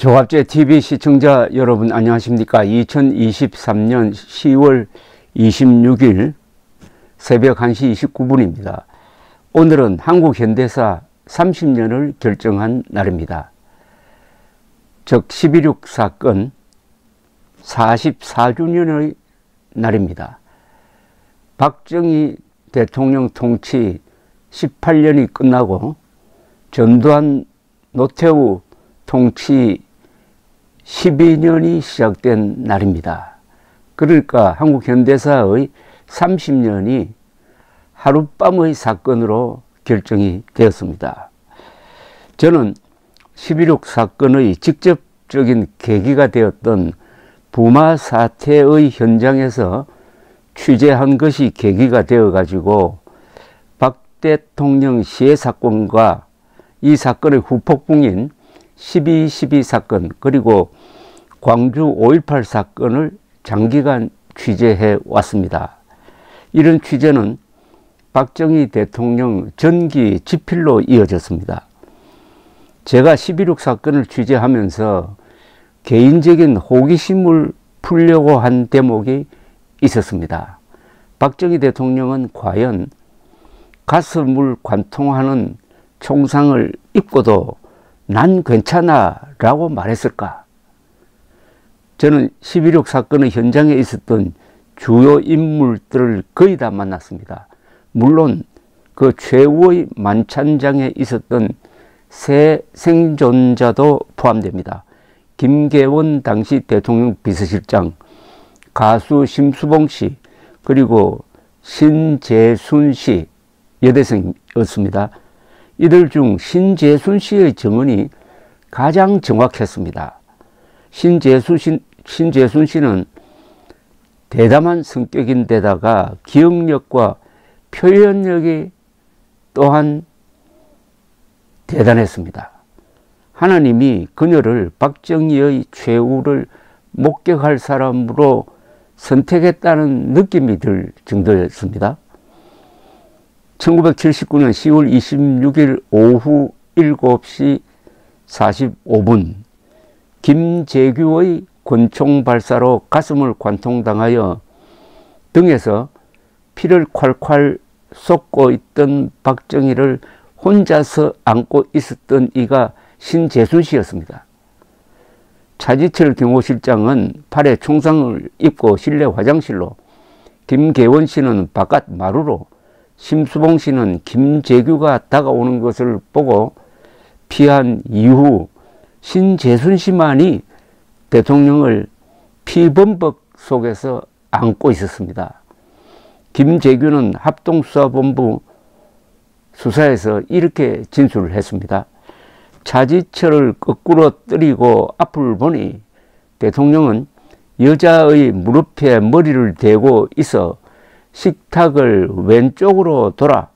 조갑제 TV 시청자 여러분 안녕하십니까. 2023년 10월 26일 새벽 1시 29분입니다. 오늘은 한국 현대사 30년을 결정한 날입니다. 즉 11.6 사건 44주년의 날입니다. 박정희 대통령 통치 18년이 끝나고 전두환 노태우 통치 12년이 시작된 날입니다. 그러니까 한국 현대사의 30년이 하룻밤의 사건으로 결정이 되었습니다. 저는 11.6 사건의 직접적인 계기가 되었던 부마 사태의 현장에서 취재한 것이 계기가 되어 가지고 박 대통령 시해 사건과 이 사건의 후폭풍인 12.12 사건 그리고 광주 5.18 사건을 장기간 취재해 왔습니다. 이런 취재는 박정희 대통령 전기 지필로 이어졌습니다. 제가 11.6 사건을 취재하면서 개인적인 호기심을 풀려고 한 대목이 있었습니다. 박정희 대통령은 과연 가슴을 관통하는 총상을 입고도 난 괜찮아 라고 말했을까? 저는 11.6 사건의 현장에 있었던 주요 인물들을 거의 다 만났습니다. 물론 그 최후의 만찬장에 있었던 새 생존자도 포함됩니다. 김계원 당시 대통령 비서실장, 가수 심수봉 씨, 그리고 신재순 씨 여대생이었습니다. 이들 중 신재순 씨의 증언이 가장 정확했습니다. 신재순 씨는 대담한 성격인데다가 기억력과 표현력이 또한 대단했습니다. 하나님이 그녀를 박정희의 최후를 목격할 사람으로 선택했다는 느낌이 들 정도였습니다. 1979년 10월 26일 오후 7시 45분 김재규의 권총 발사로 가슴을 관통당하여 등에서 피를 콸콸 쏟고 있던 박정희를 혼자서 안고 있었던 이가 신재순 씨였습니다. 차지철 경호실장은 팔에 총상을 입고 실내 화장실로, 김계원 씨는 바깥 마루로, 심수봉 씨는 김재규가 다가오는 것을 보고 피한 이후 신재순 씨만이 대통령을 피범벅 속에서 안고 있었습니다. 김재규는 합동수사본부 수사에서 이렇게 진술을 했습니다. 차지철을 거꾸로 때리고 앞을 보니 대통령은 여자의 무릎에 머리를 대고 있어 식탁을 왼쪽으로 돌아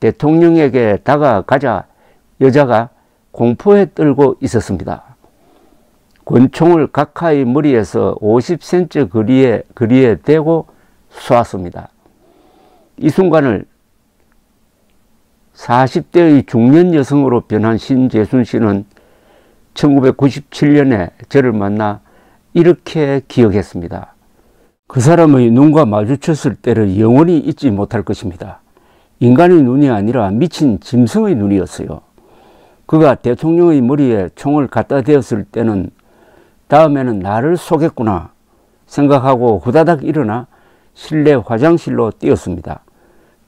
대통령에게 다가가자 여자가 공포에 떨고 있었습니다. 권총을 각하의 머리에서 50cm 거리에 대고 쏘았습니다. 이 순간을 40대의 중년 여성으로 변한 신재순 씨는 1997년에 저를 만나 이렇게 기억했습니다. 그 사람의 눈과 마주쳤을 때를 영원히 잊지 못할 것입니다. 인간의 눈이 아니라 미친 짐승의 눈이었어요. 그가 대통령의 머리에 총을 갖다 대었을 때는 다음에는 나를 쏘겠구나 생각하고 후다닥 일어나 실내 화장실로 뛰었습니다.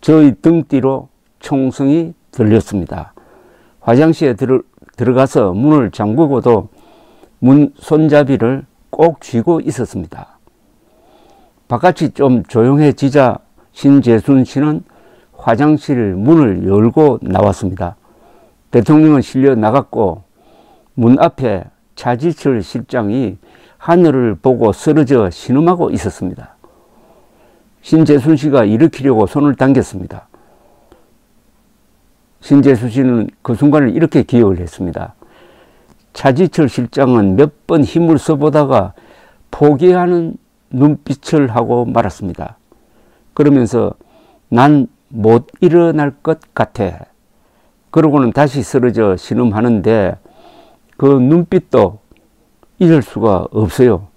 저의 등 뒤로 총성이 들렸습니다. 화장실에 들어가서 문을 잠그고도 문 손잡이를 꼭 쥐고 있었습니다. 바깥이 좀 조용해지자 신재순 씨는 화장실 문을 열고 나왔습니다. 대통령은 실려 나갔고 문 앞에 차지철 실장이 하늘을 보고 쓰러져 신음하고 있었습니다. 신재순 씨가 일으키려고 손을 당겼습니다. 신재순 씨는 그 순간을 이렇게 기억을 했습니다. 차지철 실장은 몇 번 힘을 써보다가 포기하는 눈빛을 하고 말았습니다. 그러면서 난 못 일어날 것 같아. 그러고는 다시 쓰러져 신음하는데 그 눈빛도 이럴 수가 없어요.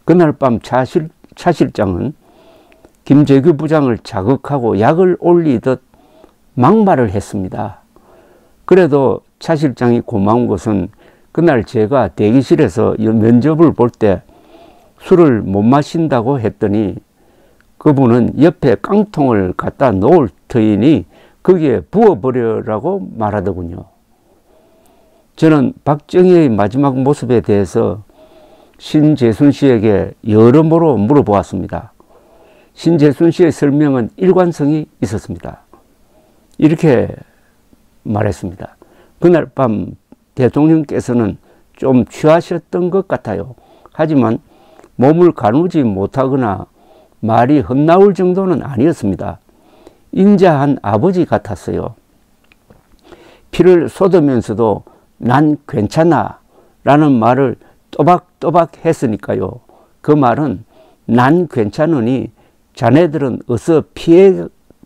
그날 밤 차 실장은 김재규 부장을 자극하고 약을 올리듯 막말을 했습니다. 그래도 차 실장이 고마운 것은 그날 제가 대기실에서 면접을 볼 때 술을 못 마신다고 했더니 그분은 옆에 깡통을 갖다 놓을 터이니 거기에 부어버려라고 말하더군요. 저는 박정희의 마지막 모습에 대해서 신재순 씨에게 여러모로 물어보았습니다. 신재순 씨의 설명은 일관성이 있었습니다. 이렇게 말했습니다. 그날 밤 대통령께서는 좀 취하셨던 것 같아요. 하지만 몸을 가누지 못하거나 말이 헛나올 정도는 아니었습니다. 인자한 아버지 같았어요. 피를 쏟으면서도 난 괜찮아 라는 말을 또박또박 했으니까요. 그 말은 난 괜찮으니 자네들은 어서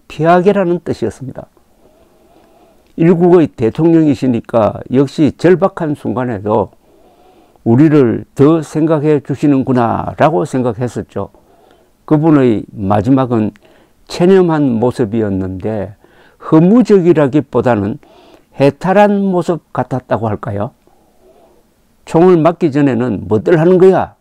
피하게라는 뜻이었습니다. 일국의 대통령이시니까 역시 절박한 순간에도 우리를 더 생각해 주시는구나 라고 생각했었죠. 그분의 마지막은 체념한 모습이었는데 허무적이라기보다는 해탈한 모습 같았다고 할까요? 총을 맞기 전에는 뭐들 하는 거야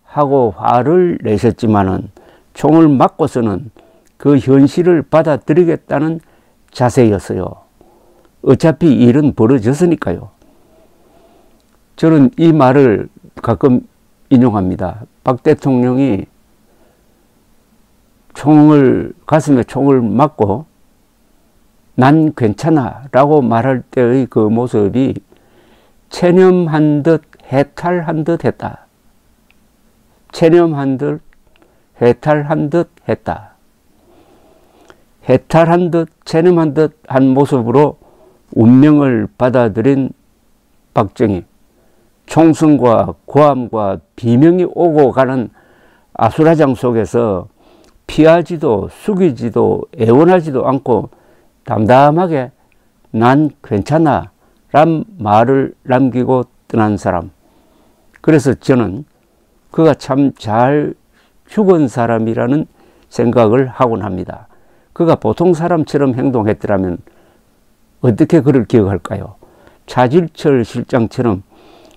하고 화를 내셨지만은 총을 맞고서는 그 현실을 받아들이겠다는 자세였어요. 어차피 일은 벌어졌으니까요. 저는 이 말을 가끔 인용합니다. 박 대통령이 가슴에 총을 맞고 난 괜찮아 라고 말할 때의 그 모습이 체념한 듯 해탈한 듯 했다. 체념한 듯 해탈한 듯 했다. 해탈한 듯 체념한 듯 한 모습으로 운명을 받아들인 박정희. 총성과 고함과 비명이 오고 가는 아수라장 속에서 피하지도 숙이지도 애원하지도 않고 담담하게 난 괜찮아 란 말을 남기고 떠난 사람. 그래서 저는 그가 참 잘 죽은 사람이라는 생각을 하곤 합니다. 그가 보통 사람처럼 행동했더라면 어떻게 그를 기억할까요? 차질철 실장처럼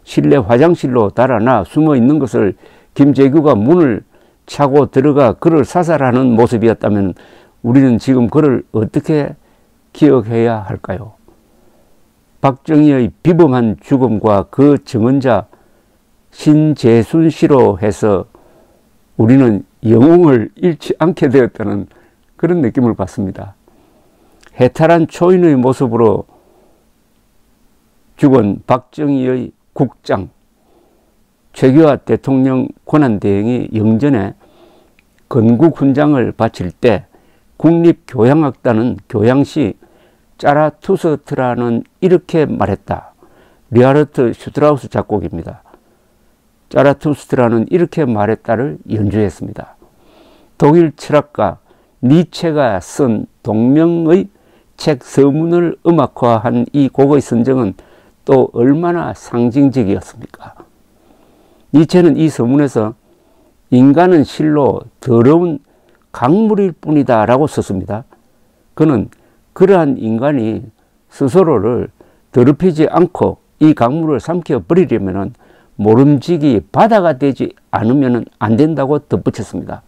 실내 화장실로 달아나 숨어 있는 것을 김재규가 문을 차고 들어가 그를 사살하는 모습이었다면 우리는 지금 그를 어떻게 기억해야 할까요? 박정희의 비범한 죽음과 그 증언자 신재순 씨로 해서 우리는 영웅을 잃지 않게 되었다는 그런 느낌을 받습니다. 해탈한 초인의 모습으로 죽은 박정희의 국장, 최규하 대통령 권한대행이 영전에 건국훈장을 바칠 때 국립교향악단은 교향시 짜라투스트라는 이렇게 말했다. 리하르트 슈트라우스 작곡입니다. 짜라투스트라는 이렇게 말했다를 연주했습니다. 독일 철학가 니체가 쓴 동명의 책 서문을 음악화한 이 곡의 선정은 또 얼마나 상징적이었습니까? 니체는 이 서문에서 인간은 실로 더러운 강물일 뿐이다 라고 썼습니다. 그는 그러한 인간이 스스로를 더럽히지 않고 이 강물을 삼켜버리려면 모름지기 바다가 되지 않으면 안 된다고 덧붙였습니다.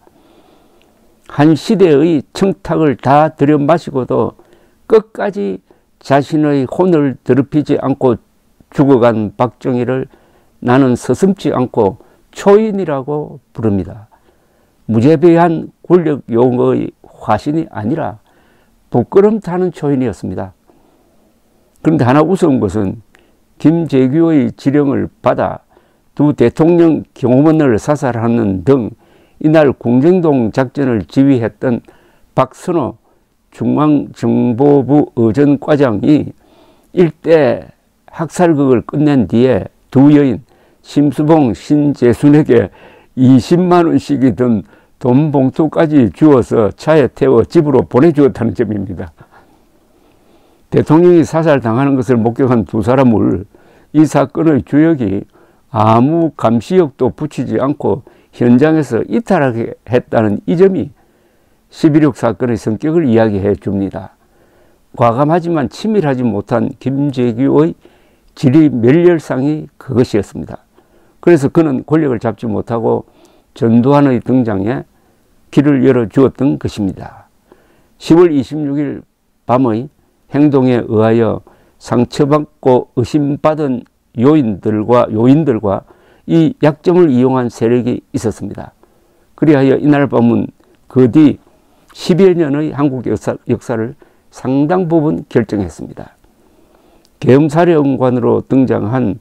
한 시대의 청탁을 다 들여마시고도 끝까지 자신의 혼을 더럽히지 않고 죽어간 박정희를 나는 서슴지 않고 초인이라고 부릅니다. 무자비한 권력 용어의 화신이 아니라 부끄럼 타는 초인이었습니다. 그런데 하나 우스운 것은 김재규의 지령을 받아 두 대통령 경호원을 사살하는 등 이날 궁정동 작전을 지휘했던 박선호 중앙정보부 의전과장이 일대 학살극을 끝낸 뒤에 두 여인 심수봉, 신재순에게 20만 원씩이 든 돈 봉투까지 주어서 차에 태워 집으로 보내주었다는 점입니다. 대통령이 사살당하는 것을 목격한 두 사람을 이 사건의 주역이 아무 감시역도 붙이지 않고 현장에서 이탈하게 했다는 이 점이 11.6 사건의 성격을 이야기해 줍니다. 과감하지만 치밀하지 못한 김재규의 지리 멸렬상이 그것이었습니다. 그래서 그는 권력을 잡지 못하고 전두환의 등장에 길을 열어주었던 것입니다. 10월 26일 밤의 행동에 의하여 상처받고 의심받은 요인들과 이 약점을 이용한 세력이 있었습니다. 그리하여 이날 밤은 그 뒤 10여 년의 한국 역사를 상당 부분 결정했습니다. 계엄사령관으로 등장한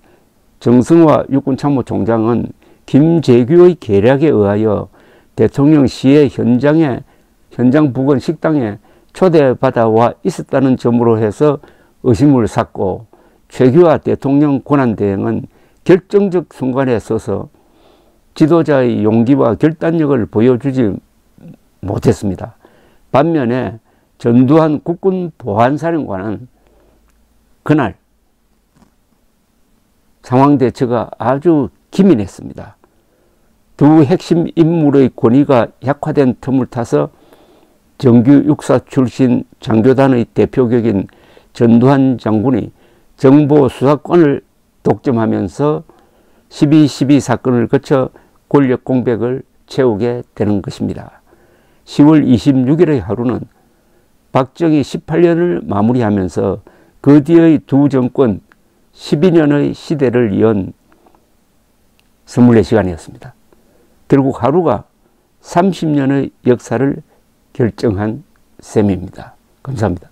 정승화 육군참모총장은 김재규의 계략에 의하여 대통령실의 현장 부근 식당에 초대받아 와 있었다는 점으로 해서 의심을 샀고, 최규하 대통령 권한대행은 결정적 순간에 서서 지도자의 용기와 결단력을 보여주지 못했습니다. 반면에 전두환 국군보안사령관은 그날 상황 대처가 아주 기민했습니다. 두 핵심 인물의 권위가 약화된 틈을 타서 정규 육사 출신 장교단의 대표격인 전두환 장군이 정보 수사권을 독점하면서 12.12 사건을 거쳐 권력 공백을 채우게 되는 것입니다. 10월 26일의 하루는 박정희 18년을 마무리하면서 그 뒤의 두 정권 12년의 시대를 연 24시간이었습니다. 결국 하루가 30년의 역사를 결정한 셈입니다. 감사합니다.